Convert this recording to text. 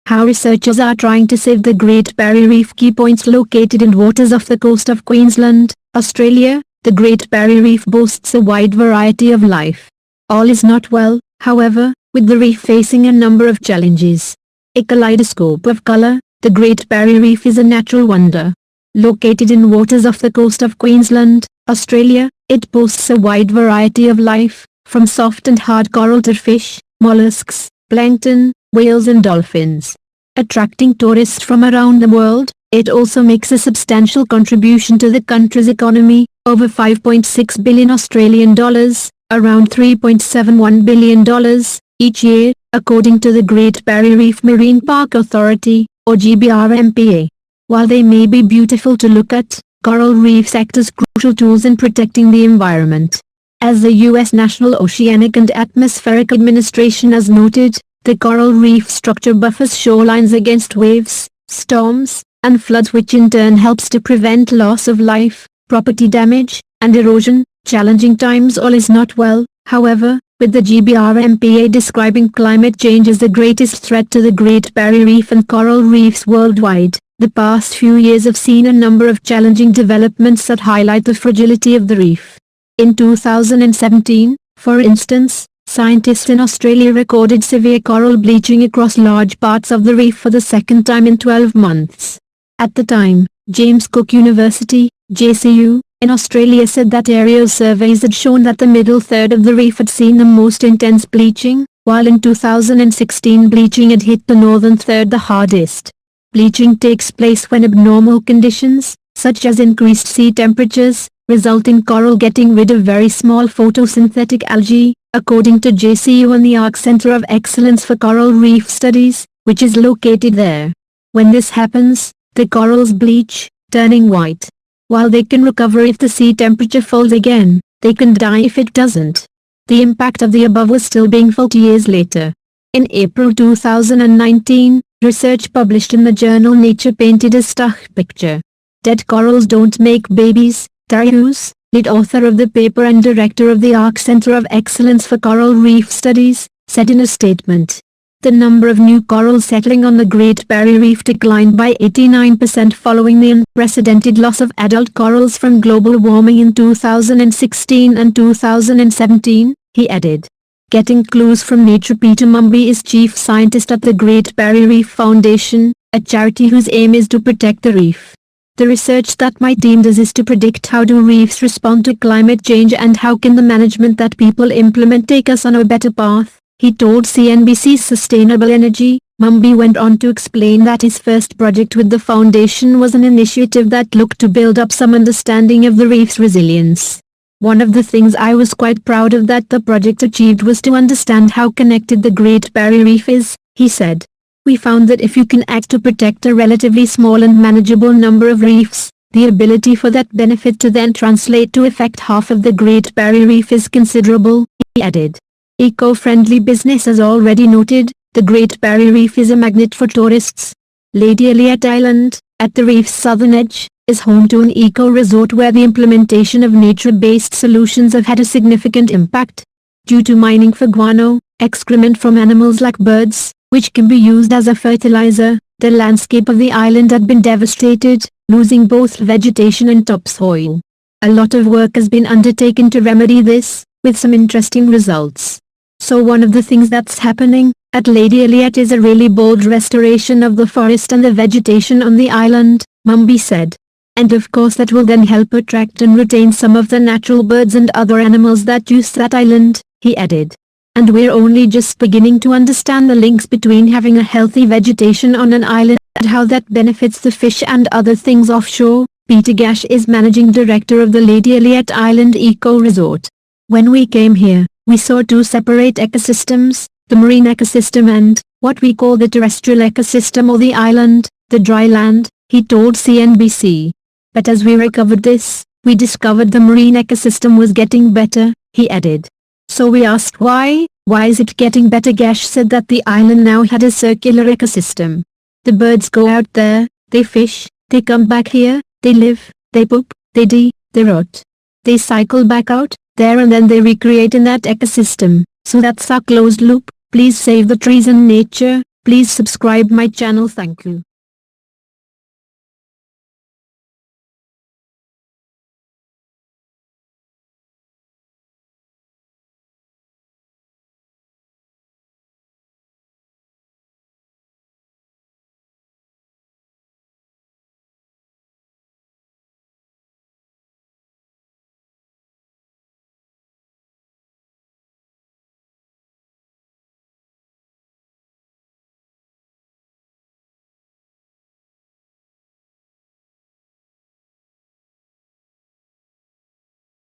How researchers are trying to save the Great Barrier Reef key points located in waters off the coast of Queensland, Australia. The Great Barrier Reef boasts a wide variety of life. All is not well, however, with the reef facing a number of challenges. A kaleidoscope of color, the Great Barrier Reef is a natural wonder. Located in waters off the coast of Queensland, Australia, it boasts a wide variety of life, from soft and hard coral to fish, mollusks, plankton, whales and dolphins. Attracting tourists from around the world, it also makes a substantial contribution to the country's economy, over 5.6 billion Australian dollars, around $3.71 billion, each year, according to the Great Barrier Reef Marine Park Authority, or GBRMPA. While they may be beautiful to look at, coral reefs act as crucial tools in protecting the environment. As the U.S. National Oceanic and Atmospheric Administration has noted, the coral reef structure buffers shorelines against waves, storms, and floods, which in turn helps to prevent loss of life, property damage, and erosion. Challenging times. All is not well, however, with the GBRMPA describing climate change as the greatest threat to the Great Barrier Reef and coral reefs worldwide. The past few years have seen a number of challenging developments that highlight the fragility of the reef. In 2017, for instance, scientists in Australia recorded severe coral bleaching across large parts of the reef for the second time in 12 months. At the time, James Cook University, JCU, in Australia said that aerial surveys had shown that the middle third of the reef had seen the most intense bleaching, while in 2016 bleaching had hit the northern third the hardest. Bleaching takes place when abnormal conditions, such as increased sea temperatures, result in coral getting rid of very small photosynthetic algae, according to JCU and the Arc Centre of Excellence for Coral Reef Studies, which is located there. When this happens, the corals bleach, turning white. While they can recover if the sea temperature falls again, they can die if it doesn't. The impact of the above was still being felt years later. In April 2019, research published in the journal Nature painted a stark picture. Dead corals don't make babies, Terry Hughes, lead author of the paper and director of the Arc Centre of Excellence for Coral Reef Studies, said in a statement. The number of new corals settling on the Great Barrier Reef declined by 89% following the unprecedented loss of adult corals from global warming in 2016 and 2017, he added. Getting clues from Nature. Peter Mumby is chief scientist at the Great Barrier Reef Foundation, a charity whose aim is to protect the reef. The research that my team does is to predict how do reefs respond to climate change and how can the management that people implement take us on a better path, he told CNBC's Sustainable Energy. Mumby went on to explain that his first project with the foundation was an initiative that looked to build up some understanding of the reef's resilience. One of the things I was quite proud of that the project achieved was to understand how connected the Great Barrier Reef is, he said. We found that if you can act to protect a relatively small and manageable number of reefs, the ability for that benefit to then translate to affect half of the Great Barrier Reef is considerable, he added. Eco-friendly business. As already noted, the Great Barrier Reef is a magnet for tourists. Lady Elliot Island, at the reef's southern edge, is home to an eco-resort where the implementation of nature-based solutions have had a significant impact. Due to mining for guano, excrement from animals like birds, which can be used as a fertilizer, the landscape of the island had been devastated, losing both vegetation and topsoil. A lot of work has been undertaken to remedy this, with some interesting results. So one of the things that's happening at Lady Elliot is a really bold restoration of the forest and the vegetation on the island, Mumby said. And of course that will then help attract and retain some of the natural birds and other animals that use that island, he added. And we're only just beginning to understand the links between having a healthy vegetation on an island and how that benefits the fish and other things offshore. Peter Gash is managing director of the Lady Elliot Island Eco Resort. When we came here, we saw two separate ecosystems, the marine ecosystem and, what we call the terrestrial ecosystem or the island, the dry land, he told CNBC. But as we recovered this, we discovered the marine ecosystem was getting better, he added. So we asked why is it getting better? Gash said that the island now had a circular ecosystem. The birds go out there, they fish, they come back here, they live, they poop, they they rot. They cycle back out there and then they recreate in that ecosystem, so that's our closed loop. Please save the trees and nature, Please subscribe my channel. Thank you.